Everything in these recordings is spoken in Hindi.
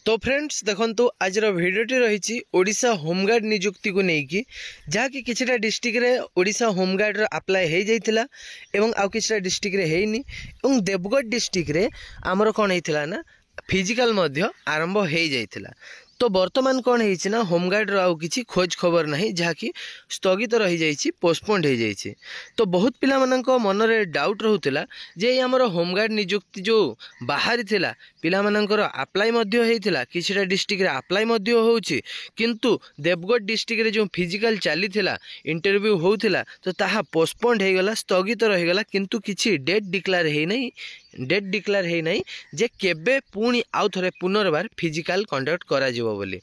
तो फ्रेंड्स देखंतु आज भिडियोटी रही ओडिशा होमगार्ड नियुक्ति को लेकिन जहाँकि किछिटा डिस्ट्रिक्ट रे ओडिशा होमगार्ड अप्लाई हो जाइतिला एवं आउ किछिटा डिस्ट्रिक्ट रे हेइनी एवं देवगढ़ डिस्ट्रिक्ट रे आमर कौन होइतिला ना फिजिकल मध्य आरंभ हो जाइतिला। तो वर्तमान कौन है ना होमगार्ड आउ किछि खोज खबर नहीं जहाँकि स्थगित रही जाइछि पोस्टपोन्ड हो जाइछि। तो बहुत पिला मानक मन रे डाउट रहउतिला जे हमर होमगार्ड नियुक्ति जो बाहरी थिला पिला मानकर अप्लाई मध्य हेइतिला किछिटा डिस्ट्रिक्ट रे अप्लाई मध्य होउछि किंतु देवगढ़ डिस्ट्रिक्ट रे जो फिजिकल चली थिला इंटरव्यू होउतिला तो ताहा पोस्टपोन्ड हो गला स्थगित रही गला किंतु किछि डेट डिक्लेयर हे नहीं जे केबे पुणी आउ थरे पुनर्बार फिजिकल कंडक्ट करा जिवो बोली।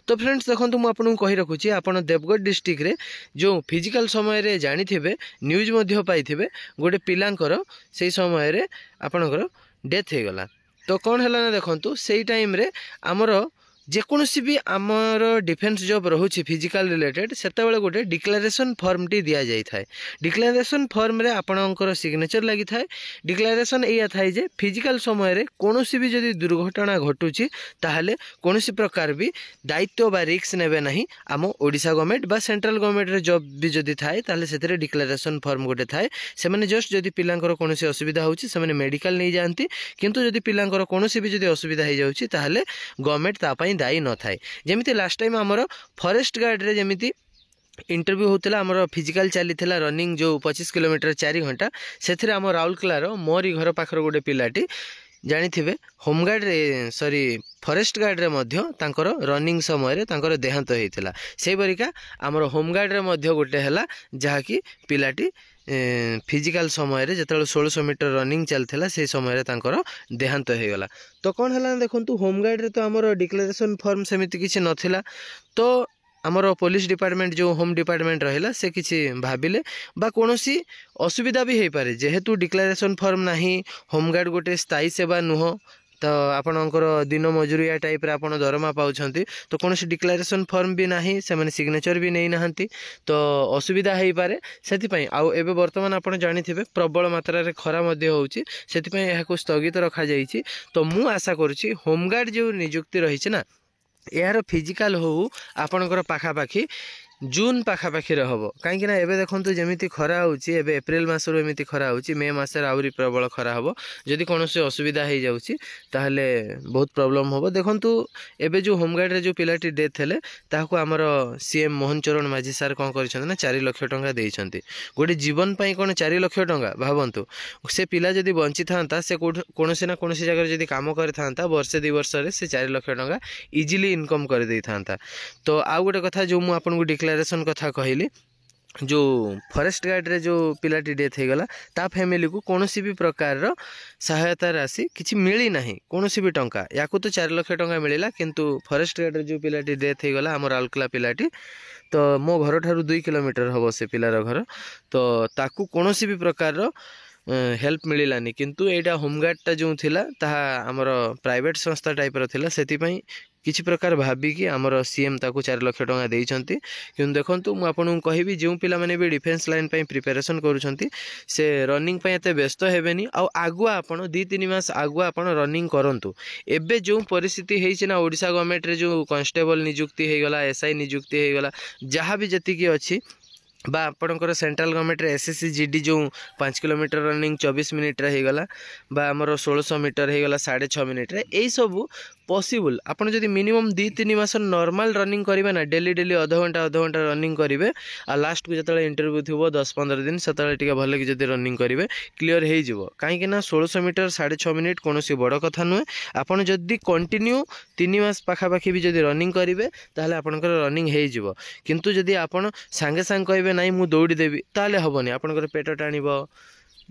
तो फ्रेंड्स देखंतु मु आपन कहि रखुछि आपण देवगढ़ डिस्ट्रिक्ट रे जो फिजिकल समय रे जानि थिबे न्यूज मध्य पाई थिबे गोटे पिलांकर सेही समय रे आपनकर डेथ हे गला। तो कौन है ना देखंतु सेही टाइम रे हमर जेकोसी भी आमर डिफेन्स जॉब रोचे फिजिकल रिलेटेड सेतेबेले गोटे डिक्लेरेशन फॉर्म टी दिया जाय थाए। डिक्लेरेशन फॉर्म रे आपणकर सिग्नेचर लगी थाए। डिक्लेरेशन एया थाए जे फिजिकल समय रे कोनोसी भी जदि दुर्घटना घटुची ताहले कोनोसी प्रकार भी दायित्व बा रिस्क नेबे नहीं आम ओडिशा गवर्नमेंट बा सेंट्रल गवर्नमेंट रे जॉब भी जदि थाए ताहले सेतरे डिक्लेरेशन फॉर्म गोटे थाए। से माने जस्ट जदि पिलांकर कोनोसी असुविधा होची से माने मेडिकल नहीं जानती किंतु जदि पिलांकर कोनोसी भी जदि असुविधा हो जाउची ताहले गवर्नमेंट ता पई दायी न थाए। जेमिति लास्ट टाइम आमर फॉरेस्ट गार्ड रे जेमिति इंटरव्यू होता आमर फिजिकल चली रनिंग जो 25 किलोमीटर 4 घंटा से आम राउरकेलार मोरी घर पाखर गोटे पिलाटी जानी थे होमगार्ड रे सॉरी फॉरेस्ट गार्ड रे मध्य तांकर रनिंग समय रे तांकर देहांत होइतिला। से बरिका आमर होमगार्ड रे मध्य गोटे हला जहाँकि पिलाटी फिजिकल समय रे जतल 1600 मीटर रनिंग चलथिला से समय रे तांकर देहांत हो गला। तो कौन है देखंतु होमगार्ड रे तो आमर डिक्लेरेशन फॉर्म सेमिति किछि नथिला। तो आमर पुलिस डिपार्टमेंट जो होम डिपार्टमेंट रहिला से किछि भाबिले बा कोनोसी असुविधा भी हो पारे जेहेतु डिक्लेरेशन फॉर्म नाही होमगार्ड गोटे स्थायी सेवा नुह तो आपणकर दिन मजुरिया टाइप रे आपण दरमा पाउछंती तो कोनोसी डिक्लेरेशन फॉर्म भी नाही से माने सिग्नेचर भी नै नाहंती तो असुविधा हो पारे। सेति पई आउ एबे वर्तमान आपण जानि थिबे प्रबल मात्रा रे खरा मध्य होउची सेति पई एहाको स्थगित रखा जाईची। तो मु आशा करूची होमगार्ड जो नियुक्ति रहिছে ना यार फिजिकल हो आपणकर पाखापाखी जून पाखापाखी हम कहीं एबे देखंतु जेमिति खरा होउची एबे एप्रिल मासरो एमिति खरा होउची मे मासरे आउरी प्रबल खरा हम जदि कोनोसी असुविधा हो जाउची ताहले बहुत प्रॉब्लम होबो। देखंतु एबे जो होमगार्ड रे जो पिलाटी डेथ हेले ताहाको हमर सीएम मोहन चरण माझी सर कोन करिसंती ना 4 लाख टंका देइसंती गोटे जीवन पई कोन 4 लाख टंका भाबंतु से पिला जदि बंची थांता से कोनोसी ना कोनोसी जगह जदि काम करि थांता वर्षे 2 वर्ष रे से 4 लाख टंका इजीली इनकम कर देई थांता। तो आ गोटे कथा जो मु आपन को डिक्लेरेशन कथा कहली जो फॉरेस्ट गार्ड रे जो पिलाटी डेथ हो गला ता फैमिली को कोनोसी भी प्रकार रो सहायता राशि किछि मिली नाही कोनोसी भी टंका याकू तो 4 लाख टंका मिलिला किंतु फॉरेस्ट गार्ड रे जो पिलाटी डेथ हो गला हमर राउरकेला पिलाटी तो मो घर ठारू 2 किलोमीटर हबो से पिलार घर तो ताकू कोनोसी भी प्रकार रो हेल्प मिलानी किंतु एटा होमगार्डटा जो थिला ताहा हमर प्राइवेट संस्था टाइप रो थिला सेति पई किछि प्रकार भाबी कि हमर सीएम ताकू 4 लाख टंका देइछंती। किंतु देखंतु मु आपन कहबी जो पिला माने भी डिफेंस लाइन पई प्रिपरेशन करूछंती से रनिंग पई एते व्यस्त हेबेनी आ आगुआ आपन 2-3 मास आगुआ आपन रनिंग करंतु। एबे जो परिस्थिति हेइछि ना ओडिशा गवर्नमेंट रे जो कांस्टेबल नियुक्ति हे गला एसआई नियुक्ति हे गला जहाँ भी जति की अछि बा आपणकर सेंट्रल गवर्नमेंट रे एसएससी जीडी जो 5 किलोमीटर रनिंग 24 मिनिट रे हेगला बा हमर 1600 मीटर हेगला 6.5 मिनिट रे एई सब पॉसिबल आपण जदि मिनिमम 2-3 मास नॉर्मल रनिंग करिवे ना डेली आधा घंटा रनिंग करिवे आ लास्ट को जतले इंटरव्यू थिबो 10-15 दिन सतले टिके भले कि जदि रनिंग करिवे क्लियर हे जिवो काहे कि ना 1600 मीटर 6.5 मिनिट कोनोसी बड़ कथा नुहे। आपण जदि कंटिन्यू 3 मास पाखापाखी भी जदि रनिंग करिवे ताहले आपणकर रनिंग हे जिवो किंतु जदि आपण संगे संग कहबे नाई मु दौड़ी देवी ताले हबनी आपणकर पेट टाणिबो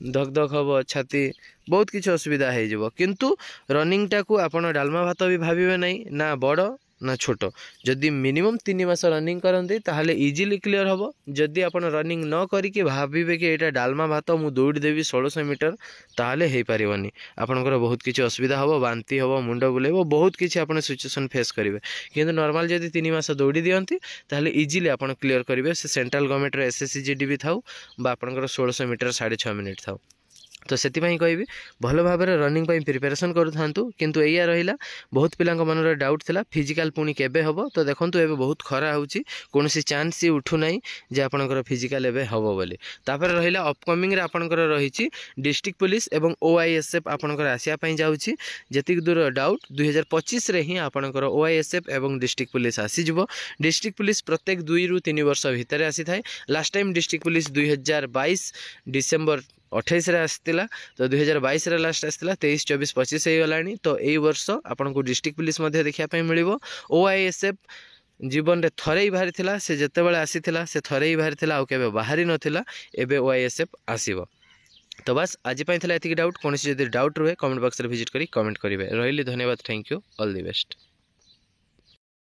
धक धक हम छाती बहुत किसी असुविधा हो किंतु रनिंग टाकू आपण डालमा भात भी भावे नहीं ना बड़ ना छोट जदि मिनिमम 3 मास रनिंग करते ताहले इजीली क्लियर हम जदि आपण रनिंग न करिके भाविबे कि एटा डालमा भात मु दौड़ी देवी 1600 मीटर ताहले हे पारिबनी आपणकर बहुत किसी असुविधा हम बांती हम मुंड बुलेबो बहुत किसी आपण सिचुएशन फेस करेंगे किंतु नॉर्मल जदि 3 मास दौड़ी दियंती ताहले इजीली आपण क्लियर करेंगे से सेंट्रल गवर्नमेंट रे एसएससी जीडी भी थाउ बा आपणकर 1600 मीटर 6.5 मिनिट थाउ। तो से कहि भल भाव रनिंग प्रिपेरेसन करूँ किंतु एया रहा बहुत पिला मनर डाउट थिला फिजिकल पुणी केबे हबो। तो देखो एबे बहुत खरा होची कौन चान्स ही उठू ना जे आपनकर फिजिकल एबे हबो बोली। तापर रहिला अपकमिंग रे आपनकर रहिची डिस्ट्रिक्ट पुलिस एवं OISF आपनकर आसिया पई जाउची। जेतिक दूर डाउट 2025 रे ही आपनकर OISF एवं डिस्ट्रिक्ट पुलिस आसी जिवो। डिस्ट्रिक्ट पुलिस प्रत्येक 2 ରୁ 3 वर्ष भितर आसी थाए। Last time district police 2022 December 28 रे आसला। तो 2022 रे लास्ट आसला 23 24 25 हो गलानी। तो यही वर्ष आपन को डिस्ट्रिक्ट पुलिस मध्य देखा मिलिबो। OISF जीवन रे थरे ही बाहरी थिला से जते बेले आसीथिला से थरे ही बाहरी थिला आ केबे बाहरी नथिला। एबे OISF आसीबो। तो बस आज पई थिला एतिक डाउट। कोनसी जदि डाउट रहे कमेंट बॉक्स रे विजिट करी कमेंट करिवे। रहिली धन्यवाद। Thank you. All the best.